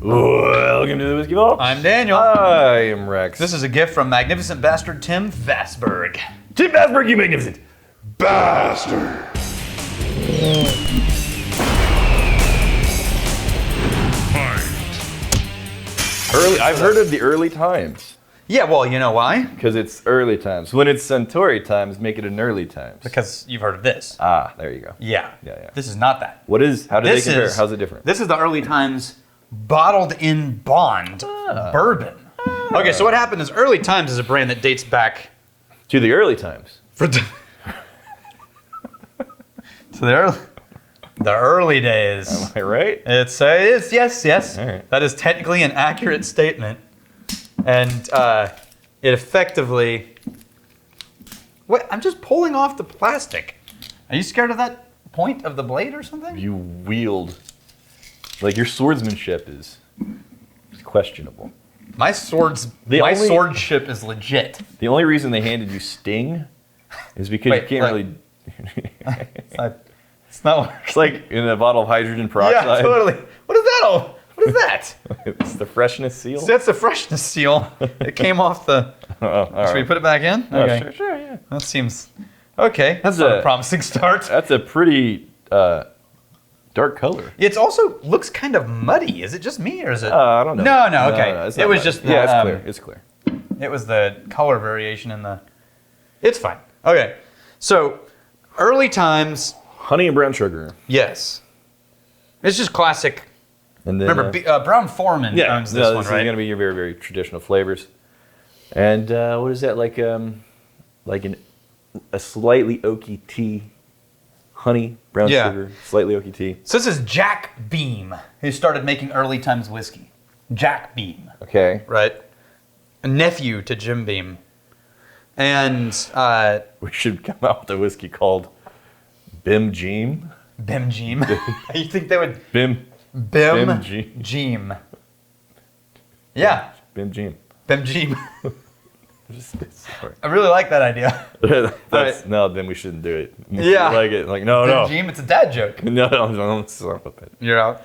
Welcome to the Whiskey Vault. I'm Daniel. I am Rex. This is a gift from magnificent bastard Tim Vassberg. Tim Vassberg, you magnificent bastard. I've heard of the early times. Yeah, well, you know why? Because it's early times. When it's Suntory times, make it an early times. Because you've heard of this. Ah, there you go. Yeah. Yeah. This is not that. How do they compare? How's it different? This is the early times bottled in bond bourbon. Okay, so what happened is Early Times is a brand that dates back To the early times. to the early days. Am I right? It is, yes. All right. That is technically an accurate statement. And it effectively... Wait, I'm just pulling off the plastic. Are you scared of that point of the blade or something? You wield. Like your swordsmanship is questionable. My swordship is legit. The only reason they handed you Sting is because you can't really... It's not. It's like in a bottle of hydrogen peroxide. Yeah, totally. What is that? What is that? It's the freshness seal. So that's the freshness seal. It came off the... Should we put it back in? Okay. Sure, yeah. That seems... Okay, That's not a a- promising start. That's a pretty dark color. It also looks kind of muddy. Is it just me or is it... I don't know. No, okay. it's It not was bad. just the, Yeah, it's clear. It's clear. It was the color variation in the... It's fine. Okay, so Early Times, Honey and brown sugar. yes. It's just classic. And then, Remember, Brown Foreman owns this one, is right? going to be your very, very traditional flavors. And what is that, like a slightly oaky tea, honey, brown sugar, slightly oaky tea. So this is Jack Beam, who started making Early Times whiskey. Jack Beam, Okay. right? A nephew to Jim Beam. And We should come out with a whiskey called Bim Jeem. Bim Jeem. You think they would... Bim Bim Jeem. Jeem. Yeah, Bim Jeem. Bim Jeem. Sorry. I really like that idea. No, then we shouldn't do it. Yeah. Like it. Like, no. Bim Jeem, it's a dad joke. No, son of a bitch. You're out.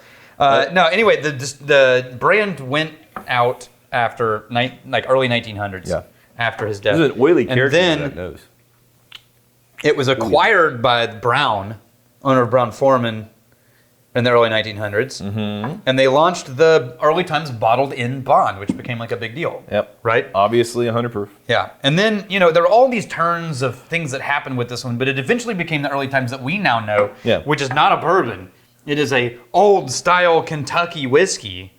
No, anyway, the brand went out after early 1900s. Yeah. After his death. This is an oily And character then that nose. it was acquired by Brown, owner of Brown Foreman, in the early 1900s. Mm-hmm. And they launched the Early Times bottled in bond, which became like a big deal. Yep. Right? Obviously 100 proof. Yeah. And then, there were all these turns of things that happened with this one, but it eventually became the Early Times that we now know, which is not a bourbon. It is a old style Kentucky whiskey,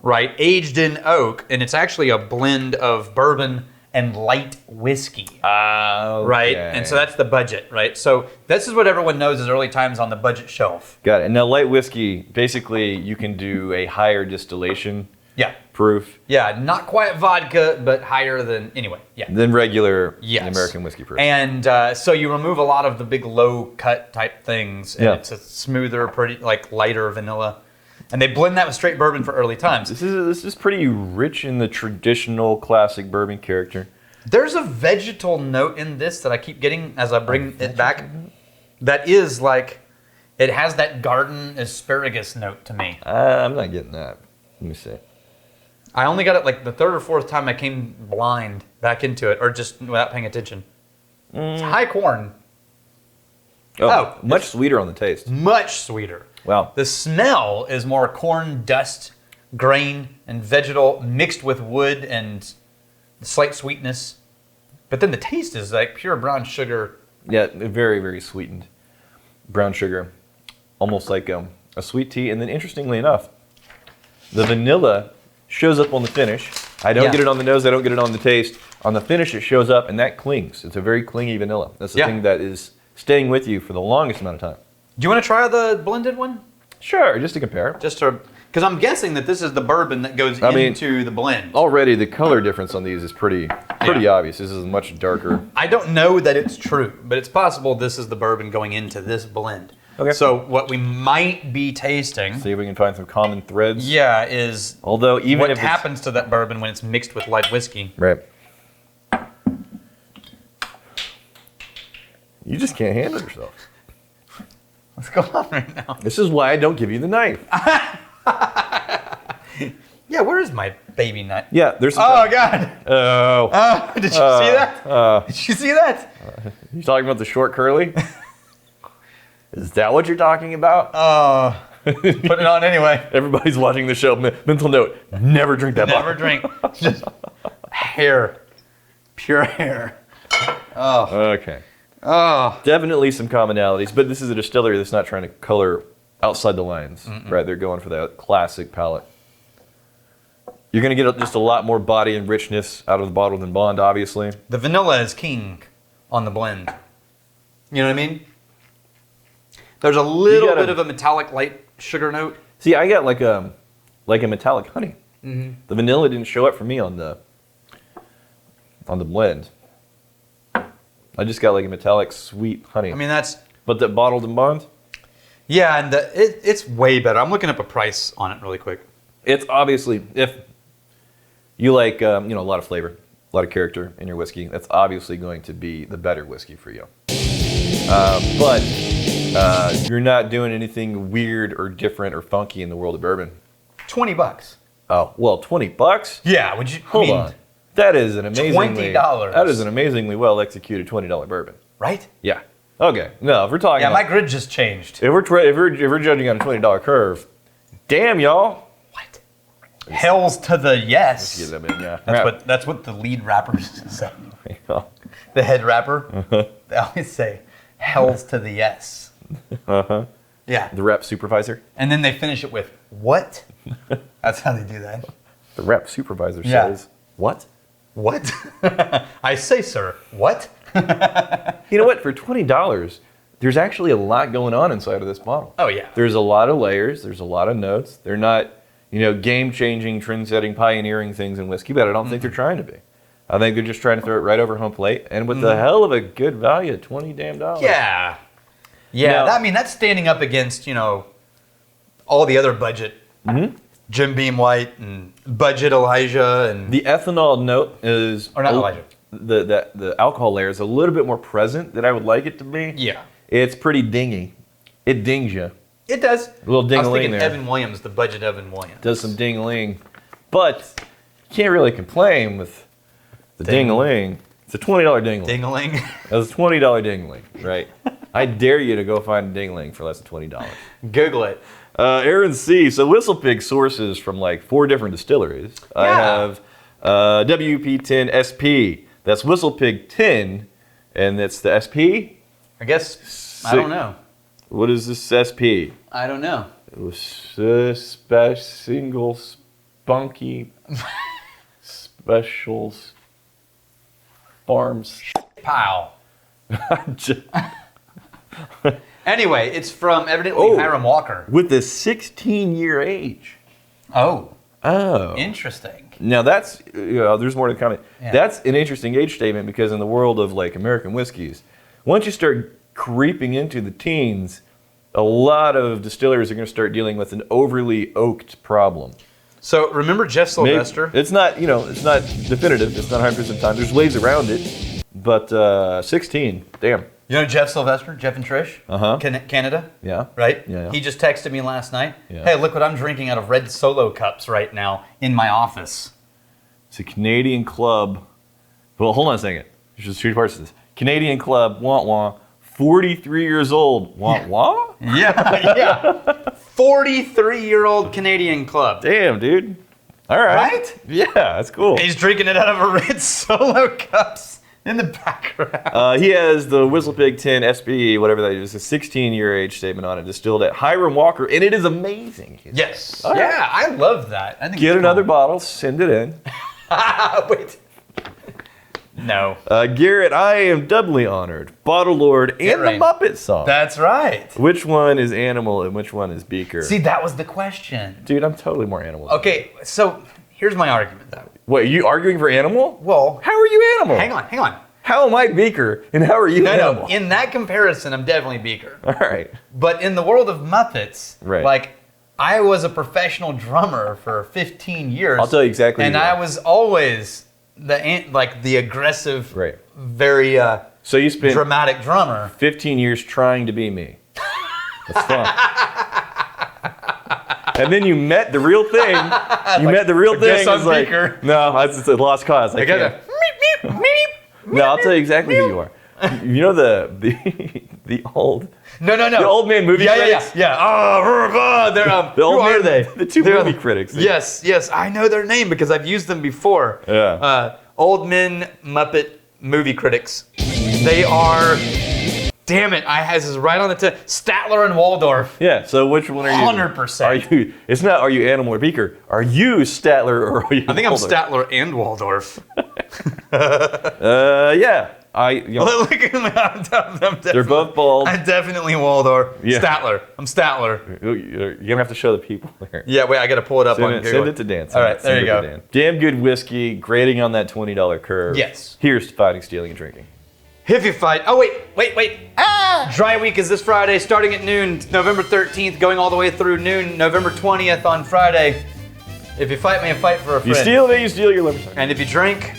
right? Aged in oak, and it's actually a blend of bourbon and light whiskey. Okay. Right? And so that's the budget, right? So this is what everyone knows as Early Times on the budget shelf. Got it. And now light whiskey, basically you can do a higher distillation proof Yeah, not quite vodka, but higher than, than regular Yes. American whiskey proof. And so you remove a lot of the big low cut type things, and it's a smoother, pretty lighter vanilla. And they blend that with straight bourbon for Early Times. This is pretty rich in the traditional classic bourbon character. There's a vegetal note in this that I keep getting as I bring it back. That is it has that garden asparagus note to me. I'm not getting that. Let me see. I only got it the third or fourth time I came blind back into it, or just without paying attention. It's high corn. Oh, much sweeter on the taste. Much sweeter. Wow. The smell is more corn, dust, grain, and vegetal mixed with wood and slight sweetness. But then the taste is like pure brown sugar. Yeah, very, very sweetened brown sugar. Almost like a sweet tea. And then interestingly enough, the vanilla shows up on the finish. I don't get it on the nose, I don't get it on the taste. On the finish it shows up and that clings. It's a very clingy vanilla. That's the thing that is staying with you for the longest amount of time. Do you want to try the blended one? Sure, just to compare. Because I'm guessing that this is the bourbon that goes into the blend. Already the color difference on these is pretty obvious. This is much darker. I don't know that it's true, but it's possible this is the bourbon going into this blend. Okay. So what we might be tasting, See if we can find some common threads. is Although even what if happens to that bourbon when it's mixed with light whiskey. Right. You just can't handle yourself. What's going on right now? This is why I don't give you the knife. Yeah, where is my baby nut? Yeah, there's some. Oh, God. Oh. Did you see that? Did you see that? You talking about the short curly? Is that what you're talking about? Put it on anyway. Everybody's watching the show. Mental note, never drink that Never bottle. drink. Just hair. Pure hair. Oh. Okay. Oh. Definitely some commonalities, but this is a distillery that's not trying to color outside the lines, right? They're going for that classic palate. You're going to get just a lot more body and richness out of the bottle than Bond, obviously. The vanilla is king on the blend. You know what I mean? There's a little bit of a metallic light sugar note. See, I got like a metallic honey. The vanilla didn't show up for me on the blend. I just got like a metallic sweet honey. I mean, that's... But the bottled and Bond? Yeah, and it's way better. I'm looking up a price on it really quick. It's obviously, if you like a lot of flavor, a lot of character in your whiskey, that's obviously going to be the better whiskey for you. But you're not doing anything weird or different or funky in the world of bourbon. $20. Oh, well, $20? Yeah, would you... Hold on. That is an amazingly... $20. That is an amazingly well executed $20 bourbon. Right? Yeah. Okay. No, if we're talking... Yeah, my grid just changed. If we're judging on a $20 curve, damn, y'all. What? Hells to the yes. Let's get them in, yeah. That's what the lead rappers say. Yeah. The head rapper. They always say, hells to the yes. Uh-huh. Yeah. The rep supervisor. And then they finish it with, what? That's how they do that. The rep supervisor Yeah. says, what? What? I say, sir, what? You know what? For $20, there's actually a lot going on inside of this bottle. Oh, yeah. There's a lot of layers. There's a lot of notes. They're not, game-changing, trend-setting, pioneering things in whiskey, but I don't think they're trying to be. I think they're just trying to throw it right over home plate, and with the hell of a good value, $20 damn dollars. Yeah. Yeah, Now, that's standing up against, all the other budget. Jim Beam White and Budget Elijah and... the ethanol note is... Or not Elijah. The alcohol layer is a little bit more present than I would like it to be. Yeah. It's pretty dingy. It dings you. It does. A little I was ding-a-ling thinking there. Evan Williams, the Budget Evan Williams. Does some ding-a-ling. But you can't really complain with the ding-a-ling. It's a $20 ding-a-ling. Ding-a-ling. That's a $20 ding-a-ling, right? I dare you to go find a ding-a-ling for less than $20. Google it. Aaron C. So Whistlepig sources from like 4 different distilleries. Yeah. I have WP10 SP. That's Whistlepig 10, and that's the SP. I guess, I don't know. What is this SP? I don't know. It was single spunky specials farms. Pile. Anyway, it's from evidently Hiram Walker. With a 16-year age. Oh. Oh. Interesting. Now that's, there's more to comment. Yeah. That's an interesting age statement because in the world of like American whiskeys, once you start creeping into the teens, a lot of distilleries are going to start dealing with an overly oaked problem. So remember Jeff Sylvester? It's not, it's not definitive. It's not 100% of the time. There's ways around it, but 16, damn. You know Jeff Sylvester, Jeff and Trish? Uh-huh. Canada? Yeah. Right? Yeah. He just texted me last night. Yeah. Hey, look what I'm drinking out of red Solo cups right now in my office. It's a Canadian club. Well, hold on a second. There's just 3 parts to this. Canadian club, wah-wah, 43 years old, wah-wah? Yeah, yeah. 43-year-old Canadian club. Damn, dude. All right. Right? Yeah, that's cool. He's drinking it out of a red Solo cups in the background. He has the Whistlepig 10 SPE, whatever that is, a 16-year age statement on it, distilled at Hiram Walker, and it is amazing. Yes. All right. Yeah, I love that. I think Get it's another cool. bottle, send it in. Wait. No. Garrett, I am doubly honored. Bottle Lord and the right. Muppet song. That's right. Which one is Animal and which one is Beaker? See, that was the question. Dude, I'm totally more Animal. Okay, so here's my argument, though. Wait, are you arguing for Animal? Well, How are you Animal? hang on. How am I Beaker and how are you Animal? No, in that comparison, I'm definitely Beaker. All right. But in the world of Muppets, Right. like, I was a professional drummer for 15 years. I'll tell you exactly. And who you I are. was always the aggressive, Right. very So you spent dramatic drummer. 15 years trying to be me. That's fun. And then you met the real thing. You met the real thing. I'm It's like, Beaker. no, it's a lost cause. I can't. No, I'll tell you exactly who you are. You know the old the old man movie critics? Yeah. Oh, they're The old who are man, they? The two They're- movie critics. Yes, I know their name because I've used them before. Yeah. Old men Muppet movie critics. They are. Damn it! This is right on the tip. Statler and Waldorf. Yeah. So which one are you? 100%. Are you? It's not. Are you Animal or Beaker? Are you Statler or are you? I think I'm Waldorf? Statler and Waldorf. Yeah. Look at me. They're both bald. I'm definitely Waldorf. Yeah. Statler. I'm Statler. You're gonna have to show the people there. Yeah, wait, I gotta pull it up on Google. Send it to Dan. All right, there you go. Dan. Damn good whiskey, grading on that $20 curve. Yes. Here's to fighting, stealing, and drinking. If you fight. Oh, wait. Dry week is this Friday, starting at noon, November 13th, going all the way through noon, November 20th on Friday. If you fight me, I fight for a friend. You steal me, you steal your liver. And if you drink,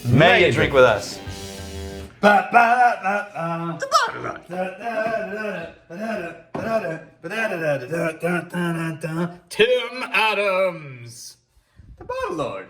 may you drink with us. Tim Adams, the Bottle Lord.